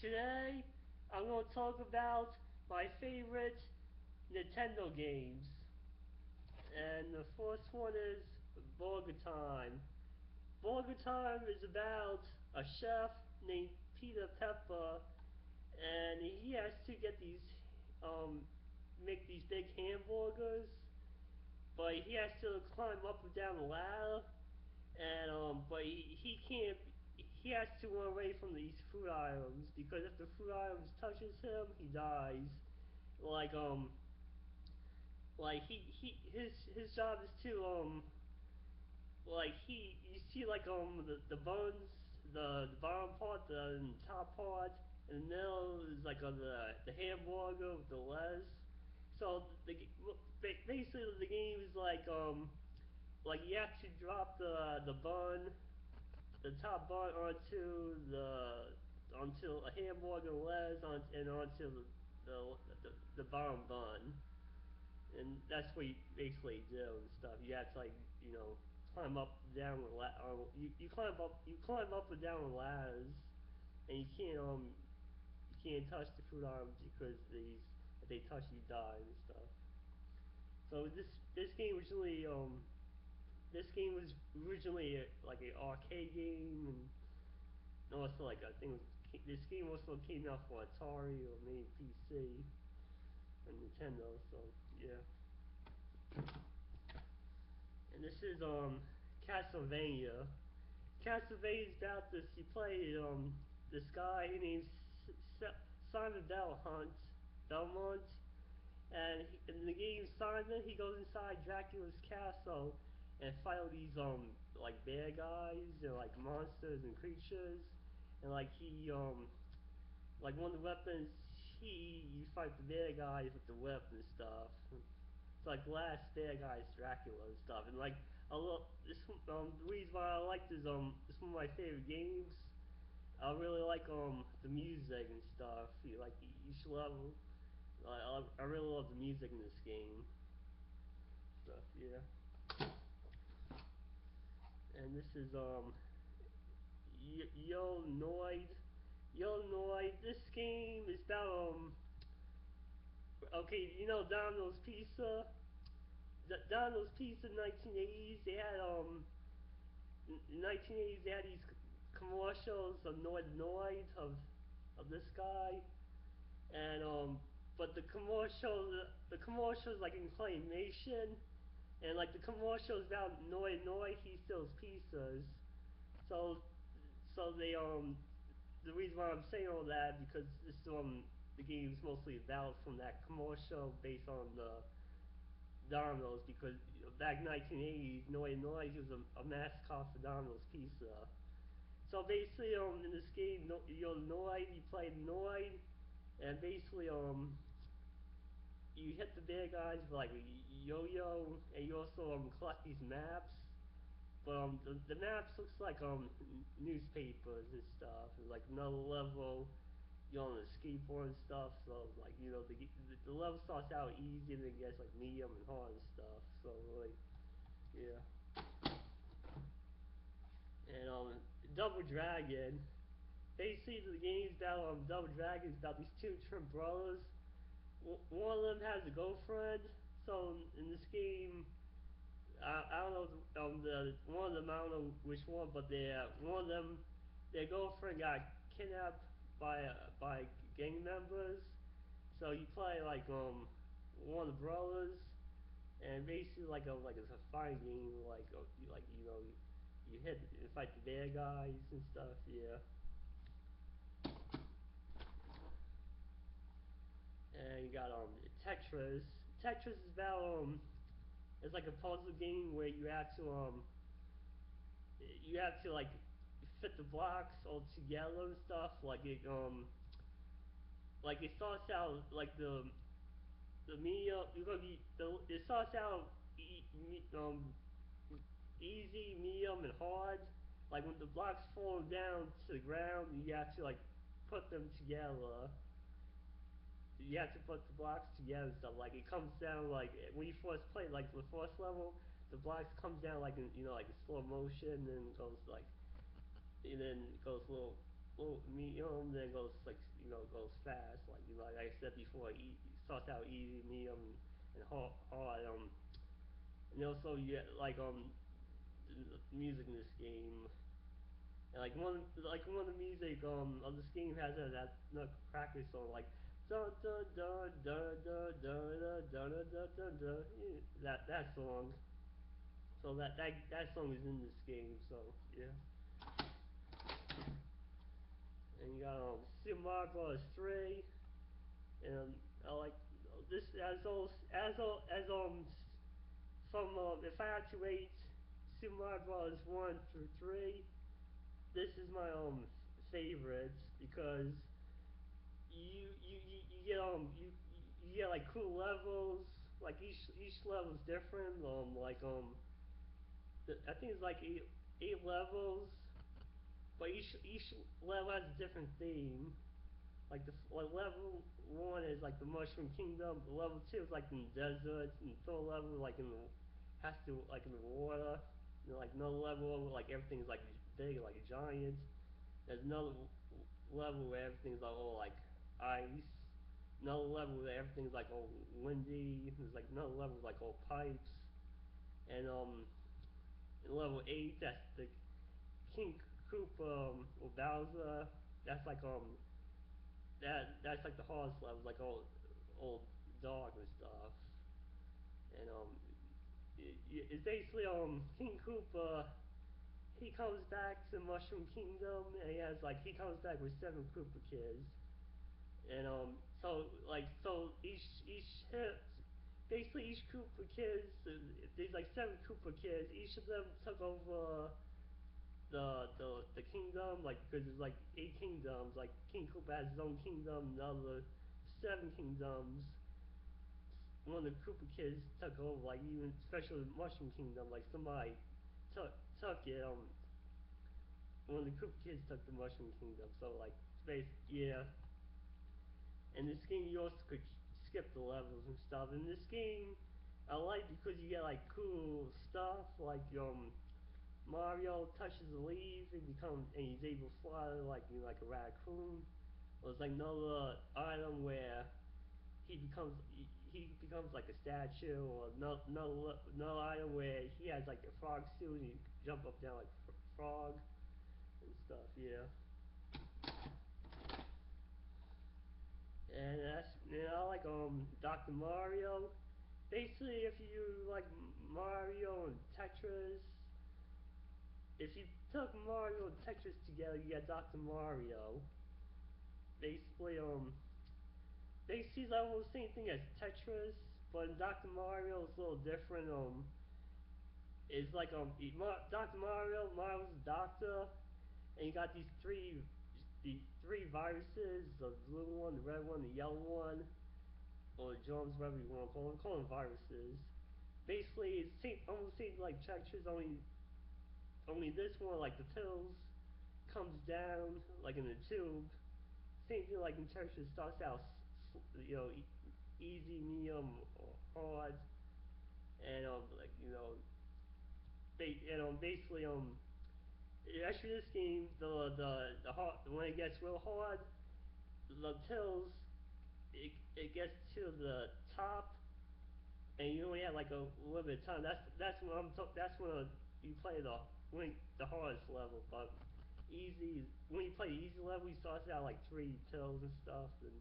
Today, I'm going to talk about my favorite Nintendo games. And the first one is BurgerTime. BurgerTime is about a chef named Peter Pepper, and he has to get make these big hamburgers, but he has to climb up and down the ladder, and but he can't. He has to run away from these food items because if the food items touches him, he dies. Like his job is to you see like the buns, the bottom part, the top part, and the middle is like on the hamburger with the lettuce. So basically the game is like you have to drop the top bun onto a hamburger lettuce and onto the bottom bun, and that's what you basically do and stuff. You have to climb up down the you climb up and down the ladders, and you can't touch the food items because if they touch you die and stuff. So this game was originally like an arcade game, and also like I think this game also came out for Atari or maybe PC and Nintendo. So yeah, and this is Castlevania. Castlevania is about this. You play this guy named Simon Belmont, and in the game Simon, he goes inside Dracula's castle and fight all these like bad guys and like monsters and creatures, and like like one of the weapons, you fight the bad guys with the whip and stuff. It's like the last bad guy is Dracula and stuff, and like I love this. The reason why I like this one of my favorite games. I really like the music and stuff. Like each level, I really love the music in this game. Stuff, yeah. And this is Noid. Noid. This game is about okay, you know Domino's Pizza. Domino's Pizza in 1980s. They had in 1980s they had these commercials of Noid of this guy, and but the commercials like in claymation, and like the commercials about Noid he sells pizzas. So they the reason why I'm saying all that because this the game's mostly about from that commercial based on the Domino's, because back in 1980s Noid he was a mascot for Domino's Pizza. So basically in this game you're Noid, you play Noid, and basically you hit the bad guys with like a yo-yo, and you also collect these maps. But the maps looks like newspapers and stuff. And, like another level, you're on a skateboard and stuff. So like the level starts out easy and then it gets like medium and hard and stuff. So like yeah. And Double Dragon. Basically the game's about Double Dragon is about these two twin brothers. One of them has a girlfriend. So in this game, I don't know one of them, I don't know which one, but one of them, their girlfriend got kidnapped by gang members. So you play like one of the brothers, and basically like it's a fighting game, you hit and fight the bad guys and stuff. Yeah. And you got Tetris. Tetris is about it's like a puzzle game where you have to like fit the blocks all together and stuff. Like it starts out like the medium. You're gonna be it starts out easy, medium, and hard. Like when the blocks fall down to the ground, you have to like put them together. You have to put the blocks together and stuff. Like it comes down like when you first play like the first level, the blocks comes down like in like in slow motion, and goes like and then it goes a little well, medium, then goes like goes fast. Like I said before, starts out easy, medium, and hard. And also you get music in this game. And one of the music of this game has that Nutcracker song like dun dun dun dun dun dun dun dun dun dun dun, that song. So that song is in this game. So yeah. And you got Super Mario Bros. 3, and I like this as from if I had to rate Super Mario Bros. 1 through 3, this is my favorite because you get you get like cool levels. Like each level is different. I think it's like eight levels, but each level has a different theme. Like level one is like the Mushroom Kingdom. Level two is like in the desert, and the third level like has to like in the water. Like another level like everything's like big, like a giant. There's another level where everything's like all like ice. Another level where everything's like all windy. There's like another level with like all pipes. And in level 8, that's the King Koopa or Bowser. That's like that's like the hardest level, like all dark and stuff. And it's basically King Koopa. He comes back to Mushroom Kingdom, and he comes back with 7 Koopa kids. And each hit, basically each Koopa kids, there's like 7 Koopa kids. Each of them took over the kingdom, like because there's like 8 kingdoms. Like King Koopa has his own kingdom, the other 7 kingdoms. One of the Koopa kids took over, like even especially the Mushroom Kingdom. Like somebody took it. One of the Koopa kids took the Mushroom Kingdom. So like space, yeah. And this game you also could skip the levels and stuff. In this game, I like because you get like cool stuff like Mario touches a leaf and he's able to fly like a raccoon. Or it's like another item where he becomes like a statue, or no item where he has like a frog suit and he can jump up down like frog and stuff. Yeah. And I like Dr. Mario. Basically, if you like Mario and Tetris, if you took Mario and Tetris together, you get Dr. Mario. Basically, basically like almost the same thing as Tetris, but in Dr. Mario it's a little different. It's like Dr. Mario's a doctor, and you got these three viruses: the blue one, the red one, the yellow one, or germs, whatever you want to call them. Call them viruses. Basically, almost seems like Tetris, only this one, like the pills, comes down like in a tube. Same thing like in Tetris, starts out you know easy, medium, or hard, and like basically actually this game the hard when it gets real hard, the pills it gets to the top, and you only have like a limited time. That's when you play the hardest level. But easy when you play the easy level, you start out like 3 pills and stuff, and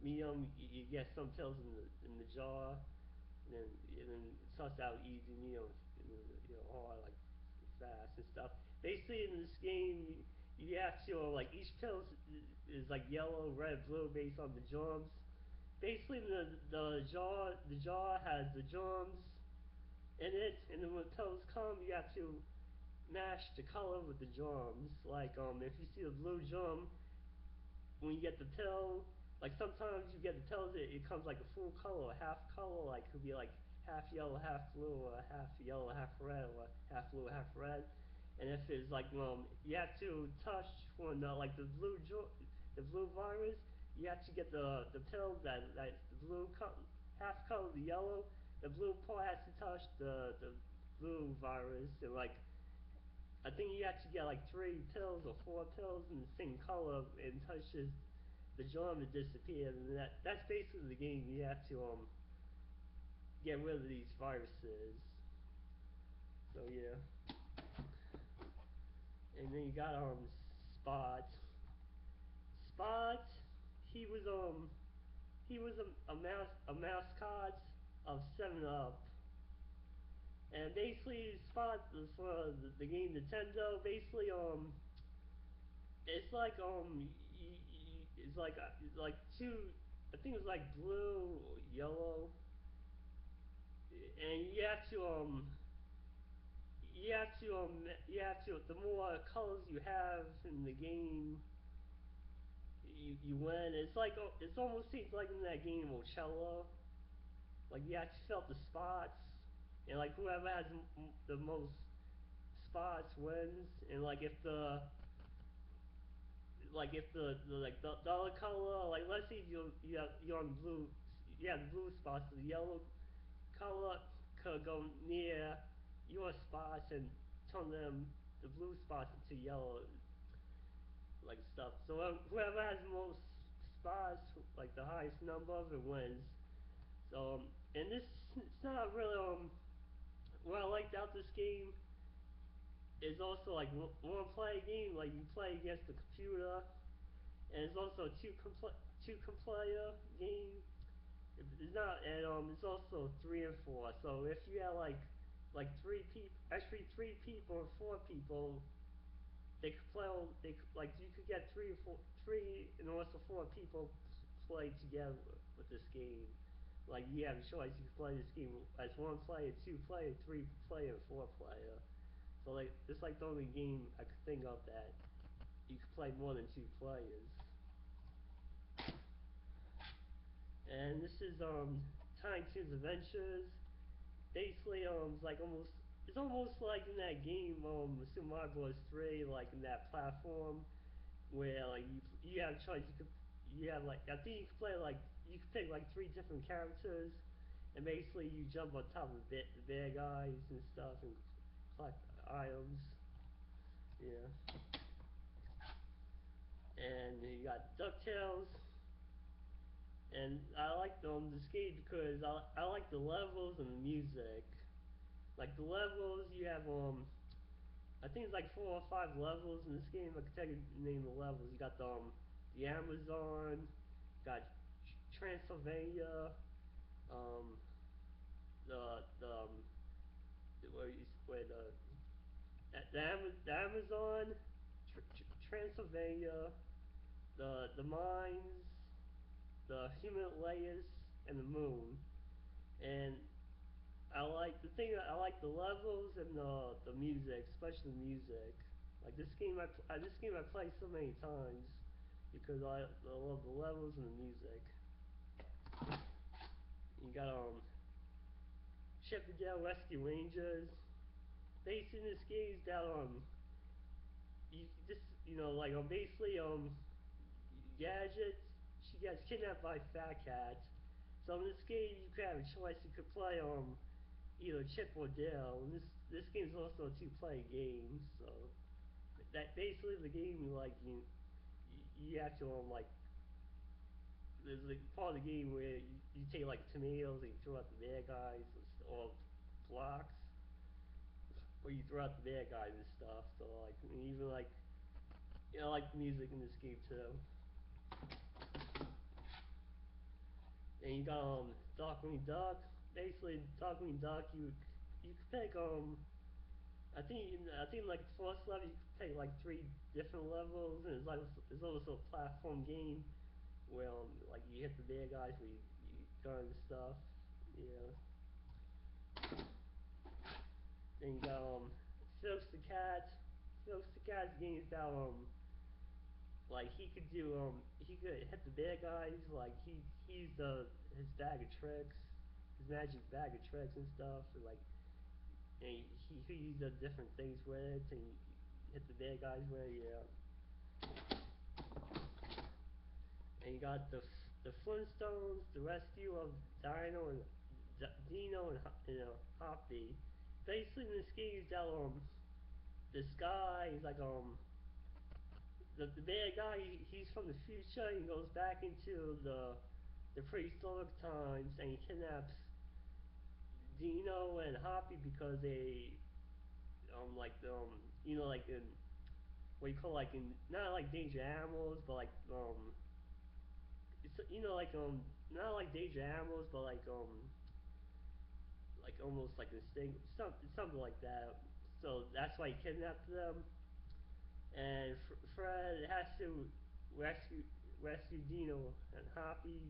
medium you get some pills in the jar, and then it starts out easy, hard like fast and stuff. Basically in this game, you have to like each pill is like yellow, red, blue based on the germs. Basically, the jar has the germs in it, and then when pills come, you have to match the color with the germs. Like if you see the blue germ, when you get the pill, like sometimes you get the pills, it comes like a full color, a half color, like it could be like half yellow, half blue, or half yellow, half red, or half blue, half red. And if it's like you have to touch when like the blue virus, you have to get the pill that the blue half color, the yellow, the blue part has to touch the blue virus, and like I think you have to get like 3 pills or 4 pills in the same color and touches the germ to disappear, and that's basically the game. You have to get rid of these viruses. So yeah, and then you got Spot. Spot, he was a mascot of 7 Up. And basically, Spot for the game Nintendo. Basically, it's like it's like two. I think it's like blue, or yellow, and you have to. The more colors you have in the game, you win. It's like it's almost seems like in that game Ochello. Like you have to fill up the spots, and like whoever has the most spots wins. And the other color, like let's say you're on blue, you have blue spots. The yellow color could go near your spots and turn the blue spots into yellow, like stuff. So whoever has the most spots, like the highest number of it wins. So and this it's not really what I liked about this game is also like one play game, like you play against the computer, and it's also a two player game. It's not, and it's also 3 and 4. So if you have like 3 people, actually 3 people or 4 people, they could play. Like you could get 3 and also 4 people play together with this game. Like you have a choice. You can play this game as 1 player, 2 player, 3 player, 4 player. So like it's like the only game I could think of that you could play more than 2 players. And this is Tiny Toon's Adventures. Basically it's almost like in that game Super Mario Bros. 3, like in that platform where like you have a choice. You have like I think you could play like you could pick like 3 different characters, and basically you jump on top of the bad guys and stuff and collect items. Yeah. And you got DuckTales, and I like this game because I like the levels and the music. Like the levels, you have I think it's like 4 or 5 levels in this game. I can tell you the name of the levels. You got the Amazon, got Transylvania, um, the where the Amazon, Transylvania, the mines, the Himalayas, and the moon. And I like the levels and the music, especially the music. Like this game I played so many times because I love the levels and the music. You got Chippendale Rescue Rangers. Basically, in this game is that you just like basically Gadget, she gets kidnapped by Fat Cat. So in this game you could have a choice. You could play either Chip or Dale. And this game is also a 2 player game. So that basically the game like you have to like there's like part of the game where you take like tomatoes and you throw out the bad guys or blocks, or you throw out the bad guys and stuff. So like even like I like the music in this game too. And you got Darkwing Duck. Basically, Darkwing Duck, you could pick I think like the first level you could pick like 3 different levels, and it's also a platform game where like you hit the bad guys where you gun and stuff. Yeah. Then you got Felix the Cat. Felix the Cat's game is about like he could hit the bad guys, like he's his bag of tricks, his magic bag of tricks and stuff, and like and he does different things with it, and hit the bad guys with it. Yeah. And you got the Flintstones, the rescue of Dino and Dino and Hoppy. Basically, in this game, this guy, he's like the bad guy. He's from the future. He goes back into the prehistoric times and he kidnaps Dino and Hoppy because they like like in what you call like in not like danger animals but like it's not like danger animals but like almost like instinct something like that. So that's why he kidnapped them, and Fred has to rescue rescue Dino and Hoppy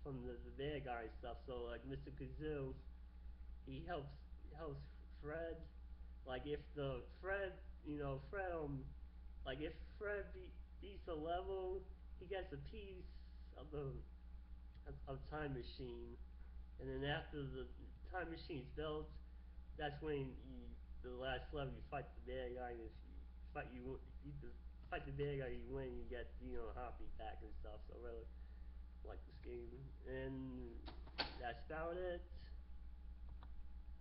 from the bad guy and stuff. So like Mr. Kazoo, he helps Fred. Like if the Fred, Fred like if Fred beats a level, he gets a piece of the of time machine, and then after the time machine's built, that's when the last level you fight the bad guy, and if you fight fight the bad guy, you win, you get Hoppy back and stuff. So I really like this game, and that's about it.